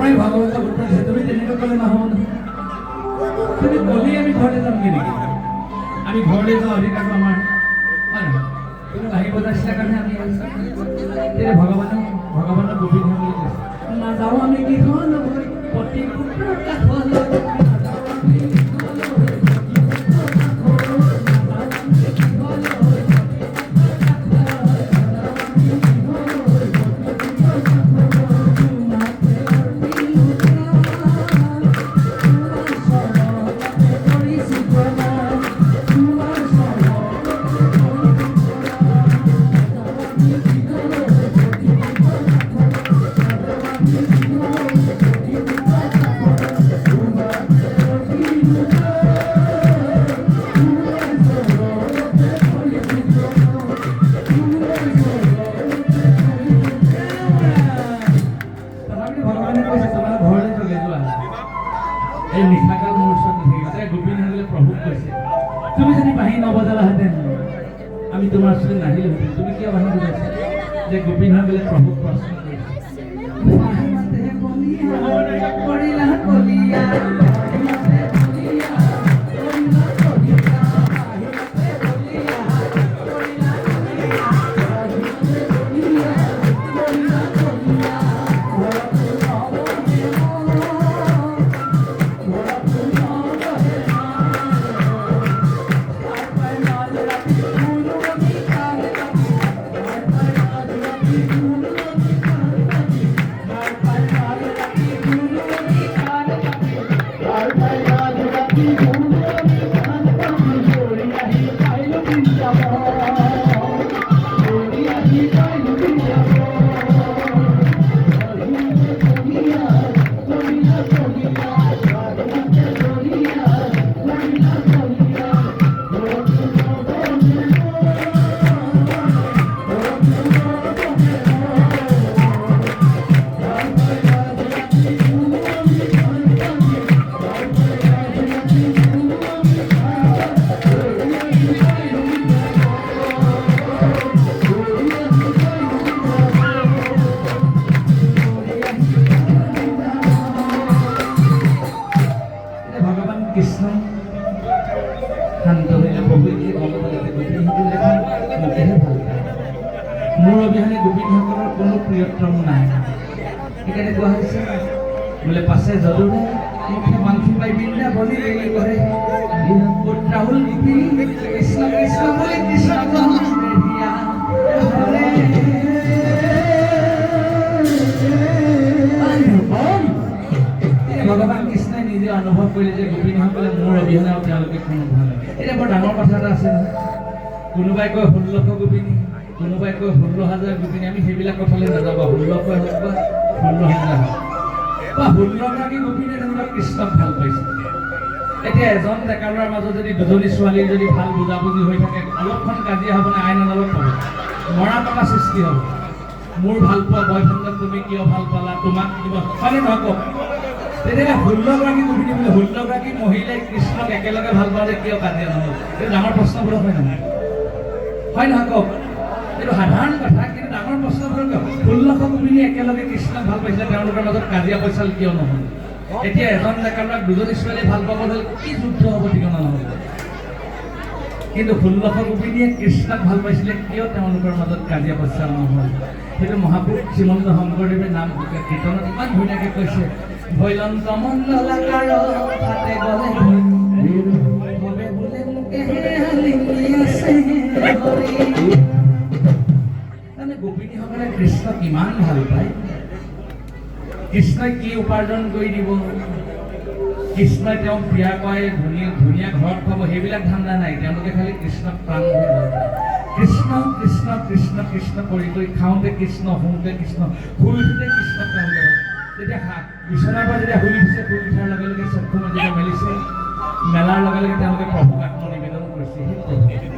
পৰাই ভাগৱত গোটাইছে তুমি তেনেকৈ ক'লে নহ'ব নহয় তুমি ক'লেই আমি ঘৰলৈ যামগৈ নেকি আমি ঘৰলৈ যোৱা অধিকাৰটো আমাৰ হয় নহয় তুমি বাঁহী বজাইছিলা কাৰণে আমি তেতিয়া ভগৱানৰ গোবিন্দ বুলি কৈছে নাযাওঁ আমি কিখন প্ৰতি পুত্ৰৰ কাষলৈ তুমি যদি বাঁহী নবজালাহেঁতেন আমি তোমাৰ ওচৰত নাহিলোহেঁতেন তুমি কিয় বাঁহী বজাইছা যে গোপিন হৈ গ'লে প্ৰভুক প্ৰশ্ন কৃষ্ণ শান্ত হইলে প্ৰভুৱে মোকেহে ভাল পায় মোৰ অবিহনে গোপিনীসকলৰ কোনো প্ৰিয়তম নাই সেইকাৰণে কোৱা হৈছে বোলে পাছে যদুৰে মুখে মাংসি পাই বিন্দা বলি দেৰি কৰে ৰাহুল গোপিনী কৃষ্ণ কৃষ্ণ বুলি কৃষ্ণ ভগৱান কৃষ্ণই নিজে অনুভৱ কৰিলে যে গোপিনীসকলে মোৰ অবিহনে তেওঁলোকে কোনো ভাল এতিয়া বৰ ডাঙৰ কথা এটা আছে নহয় কোনোবাই কয় 1600 গোপিনী কোনোবাই কয় 16,000 গোপিনী আমি সেইবিলাক কথালৈ নাযাব 1600 হওক বা 16,000 হওক বা 16গৰাকী গোপিনীয়ে যেনিবা কৃষ্ণক ভাল পাইছে এতিয়া এজন ডেকা ল'ৰাৰ মাজত যদি দুজনী ছোৱালীৰ যদি ভাল বুজাবুজি হৈ থাকে অলপখন কাজিয়া হ'ব নে আইন আদালত পাব মৰা টকা সৃষ্টি হ'ব মোৰ ভাল পোৱা বয়ফ্ৰেণ্ডক তুমি কিয় ভাল পালা তোমাক কিবা হয়নে নহয় কওক তেতিয়া 16গৰাকী গোপিনী বোলে 16গৰাকী মহিলাই কৃষ্ণক একেলগে ভাল পাওঁতে কিয় কাজিয়া নহ'ল এইটো ডাঙৰ প্ৰশ্নবোধক হয় নহয় কওক এইটো সাধাৰণ কথা কিন্তু ডাঙৰ প্ৰশ্নবোধক 1600 গোপিনী একেলগে কৃষ্ণক ভাল পাইছিলে তেওঁলোকৰ মাজত কাজিয়া পইচাল কিয় নহ'ল এতিয়া এজন ডেকা ল'ৰাক দুজনী ছোৱালীয়ে ভাল পাব হ'লে কি যুদ্ধ হ'ব ঠিকনা নহ'ব কিন্তু 1600 গোপিনীয়ে কৃষ্ণক ভাল পাইছিলে কিয় তেওঁলোকৰ মাজত কাজিয়া পইচাল নহ'ল সেইটো মহাপুৰুষ শ্ৰীমন্ত শংকৰদেৱে নাম কীৰ্তনত ইমান ধুনীয়াকৈ কৈছে ভৈলন্ত মণ্ডলাকাৰ হাতে গলে ভবে বোলে মুখেহে হালিঙি আছে মানে গোপিনীসকলে কৃষ্ণক ইমান ভাল পায় কৃষ্ণই কি উপাৰ্জন কৰি দিব কৃষ্ণই তেওঁক বিয়া কৰাই ধুনীয়া ঘৰত খুৱাব সেইবিলাক ধান্দা নাই তেওঁলোকে খালি কৃষ্ণক প্ৰাণ ধৰি ভাল পায় কৃষ্ণ কৃষ্ণ কৃষ্ণ কৃষ্ণ কৰি কৰি খাওঁতে কৃষ্ণ শুওঁতে কৃষ্ণ শুই উঠোঁতে কৃষ্ণক তেওঁলোকে তেতিয়া বিচনাৰ পৰা যেতিয়া শুই উঠিছে শুই উঠাৰ লগে লগে চকুখন যেতিয়া মেলিছে মেলাৰ লগে লগে তেওঁলোকে প্ৰভুক আত্মনিবেদন কৰিছে সেই প্ৰভু